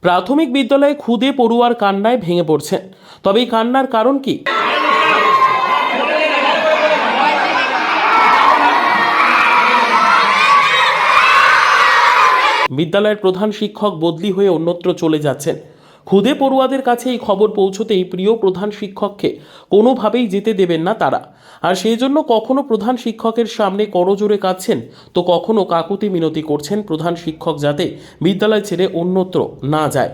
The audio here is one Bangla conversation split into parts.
প্রাথমিক বিদ্যালয়ে খুদে পড়ুয়ার কান্নায় ভেঙে পড়ছেন। তবে এই কান্নার কারণ কি? বিদ্যালয়ের প্রধান শিক্ষক বদলি হয়ে অন্যত্র চলে যাচ্ছেন। খুদে পড়ুয়াদের কাছে এই খবর পৌঁছতেই প্রিয় প্রধান শিক্ষককে কোনোভাবেই যেতে দেবেন না তারা। আর সেই জন্য কখনো প্রধান শিক্ষকের সামনে করজোড়ে কাঁদছেন, তো কখনো কাকুতি মিনতি করছেন প্রধান শিক্ষক যাতে বিদ্যালয় ছেড়ে অন্যত্র না যায়।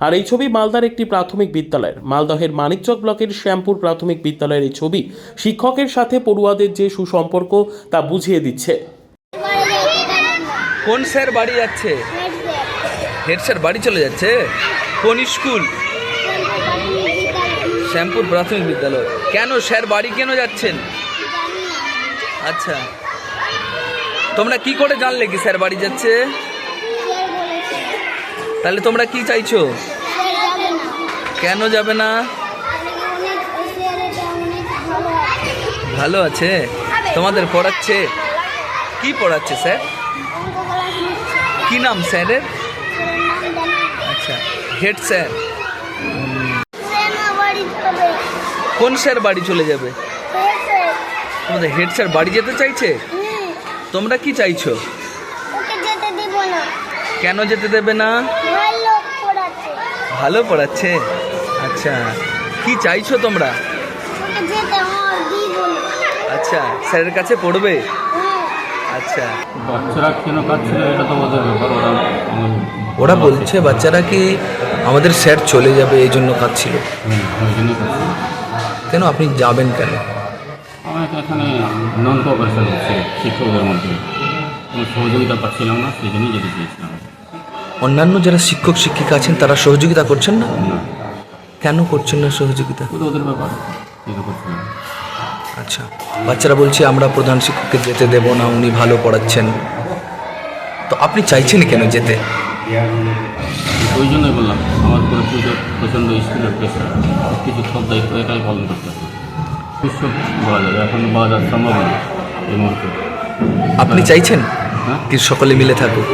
আর এই ছবি মালদার একটি প্রাথমিক বিদ্যালয়ের। মালদহের মানিকচক ব্লকের শ্যামপুর প্রাথমিক বিদ্যালয়ের এই ছবি শিক্ষকের সাথে পড়ুয়াদের যে সুসম্পর্ক তা বুঝিয়ে দিচ্ছে। কোন স্যার বাড়ি যাচ্ছে? হেড স্যার বাড়ি চলে যাচ্ছে। কোন স্কুল? শ্যামপুর প্রাথমিক বিদ্যালয়। কেন স্যার বাড়ি কেন যাচ্ছেন? আচ্ছা, তোমরা কি করে জানলে কি স্যার বাড়ি যাচ্ছে? তাহলে তোমরা কি চাইছো? কেন যাবে না? ভালো আছে? তোমাদের পড়াচ্ছে? কি পড়াচ্ছে স্যার? কি নাম স্যারের? আচ্ছা, হেড স্যার। কোন স্যার বাড়ি চলে যাবে? তোমাদের হেড স্যার বাড়ি যেতে চাইছে? তোমরা কি চাইছো? কেন যেতে দেবে না? ভালো পড়াচ্ছে। আচ্ছা, কি চাইছো তোমরা? আচ্ছা, স্যারের কাছে পড়বে? আচ্ছা, বাচ্চারা কেন কাঁদছিল এটা তো আমাদের ব্যাপার। ওরা বলছে বাচ্চারা কি আমাদের স্যার চলে যাবে এই জন্য কাঁদছিল। কেন আপনি যাবেন কেন? আমার এখানে নন কোঅপারেশন হচ্ছে শিক্ষকদের মধ্যে, কোনো সহযোগিতা পাচ্ছিলাম না, সেই জন্যই যেতে চেয়েছিলাম। অন্যান্য যারা শিক্ষক শিক্ষিকা আছেন তারা সহযোগিতা করছেন না? কেন করছেন না সহযোগিতা? ওদের ব্যাপার, এটা করছিলাম। আচ্ছা, বাচ্চারা বলছে আমরা প্রধান শিক্ষককে যেতে দেব না, উনি ভালো পড়াচ্ছেন। তো আপনি চাইছেন কেন যেতে? ওই জন্যই বললাম, আমার পুরো প্রচণ্ড স্কুলের প্রেশার, কিছু সব দায়িত্ব একাই পালন করতে হবে। কিছু বলা যাবে, এখন বলা যাওয়া সম্ভব না এই মুহূর্তে। আপনি চাইছেন হ্যাঁ, কি সকলে মিলে থাকুক?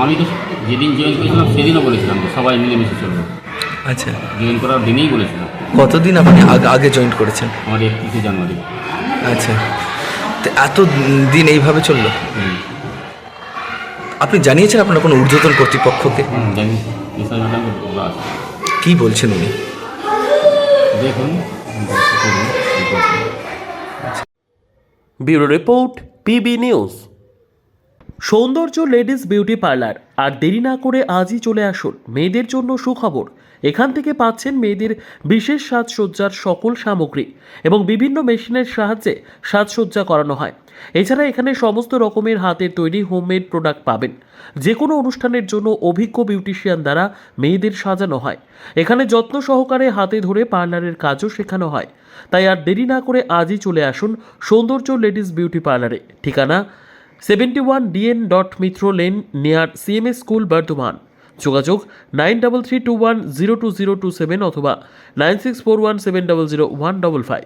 আমি তো যেদিন জয়েন করেছিলাম সেদিনও বলেছিলাম যে সবাই মিলেমিশে চলবে। আচ্ছা, জয়েন করার দিনেই বলেছিলাম। কতদিন আপনি আগে জয়েন করেছেন? আমার 31শে জানুয়ারি। আচ্ছা, তো এত দিন এইভাবে চললো? আপনি জানিয়েছেন আপনার কোনো ঊর্ধ্বতন কর্তৃপক্ষকে? জানি, বিষয়টা বলা আছে। কি বলছেন উনি? দেখুন, ব্যুরো রিপোর্ট, পিবি নিউজ। সৌন্দর্য লেডিস বিউটি পার্লার। আর দেরি না করে আজই চলে আসুন। মেয়েদের জন্য সুখবর, এখান থেকে পাচ্ছেন মেয়েদের বিশেষ সাজসজ্জার সকল সামগ্রী এবং বিভিন্ন মেশিনের সাহায্যে সাজসজ্জা করানো হয়। এছাড়া এখানে সমস্ত রকমের হাতের তৈরি হোমমেড প্রোডাক্ট পাবেন। যে কোনো অনুষ্ঠানের জন্য অভিজ্ঞ বিউটিশিয়ান দ্বারা মেয়েদের সাজানো হয়। এখানে যত্ন সহকারে হাতে ধরে পার্লারের কাজও শেখানো হয়। তাই আর দেরি না করে আজই চলে আসুন সৌন্দর্য লেডিস বিউটি পার্লারে। ঠিকানা 71 DN Mitra lane near CMS school, Bardhaman. যোগাযোগ 9331020027 অথবা 9641700155।